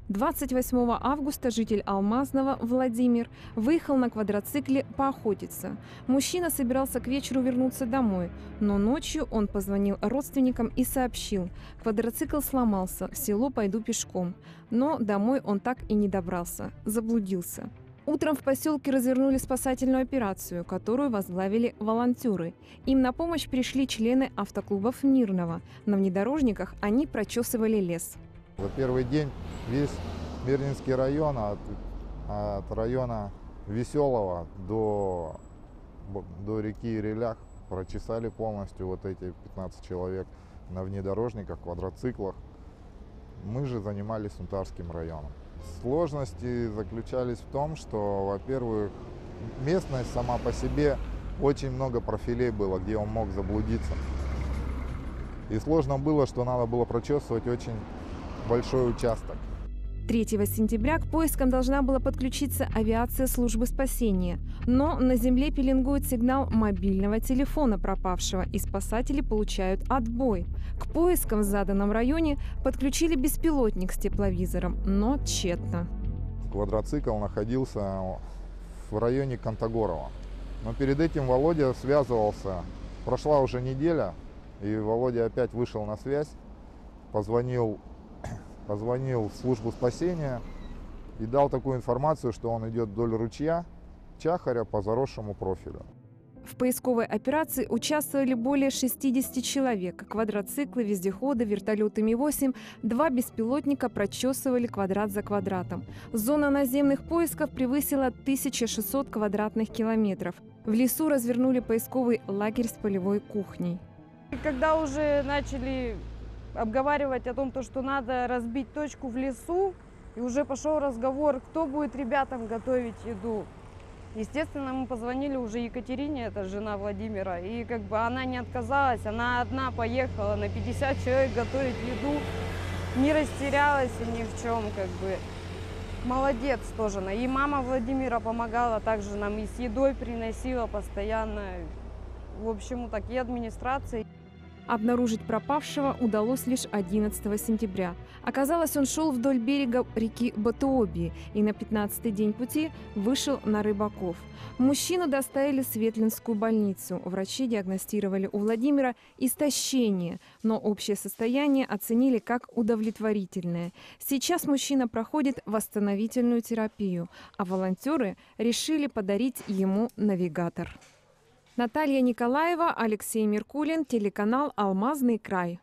28 августа житель Алмазного Владимир выехал на квадроцикле поохотиться. Мужчина собирался к вечеру вернуться домой, но ночью он позвонил родственникам и сообщил: квадроцикл сломался, в село пойду пешком. Но домой он так и не добрался, заблудился. Утром в поселке развернули спасательную операцию, которую возглавили волонтеры. Им на помощь пришли члены автоклубов Мирного. На внедорожниках они прочесывали лес. За первый день весь Мирнинский район, от района Веселого до реки Ирелях, прочесали полностью вот эти 15 человек на внедорожниках, квадроциклах. Мы же занимались Сунтарским районом. Сложности заключались в том, что, во-первых, местность сама по себе, очень много профилей было, где он мог заблудиться. И сложно было, что надо было прочесывать очень большой участок. 3 сентября к поискам должна была подключиться авиация службы спасения. Но на земле пеленгует сигнал мобильного телефона пропавшего, и спасатели получают отбой. К поискам в заданном районе подключили беспилотник с тепловизором, но тщетно. Квадроцикл находился в районе Кантагорова. Но перед этим Володя связывался. Прошла уже неделя, и Володя опять вышел на связь, позвонил в службу спасения и дал такую информацию, что он идет вдоль ручья Чахаря по заросшему профилю. В поисковой операции участвовали более 60 человек. Квадроциклы, вездеходы, вертолеты Ми-8, 2 беспилотника прочесывали квадрат за квадратом. Зона наземных поисков превысила 1600 квадратных километров. В лесу развернули поисковый лагерь с полевой кухней. Когда уже начали обговаривать о том, что надо разбить точку в лесу, и уже пошел разговор, кто будет ребятам готовить еду. Естественно, мы позвонили уже Екатерине, это жена Владимира, и она не отказалась, она одна поехала на 50 человек готовить еду, не растерялась ни в чем, Молодец тоже. И мама Владимира помогала также нам, и с едой приносила постоянно, в общем, так и администрация. Обнаружить пропавшего удалось лишь 11 сентября. Оказалось, он шел вдоль берега реки Батуоби и на 15-й день пути вышел на Рыбаков. Мужчину доставили в Светлинскую больницу. Врачи диагностировали у Владимира истощение, но общее состояние оценили как удовлетворительное. Сейчас мужчина проходит восстановительную терапию, а волонтеры решили подарить ему навигатор. Наталья Николаева, Алексей Меркулин, телеканал «Алмазный край».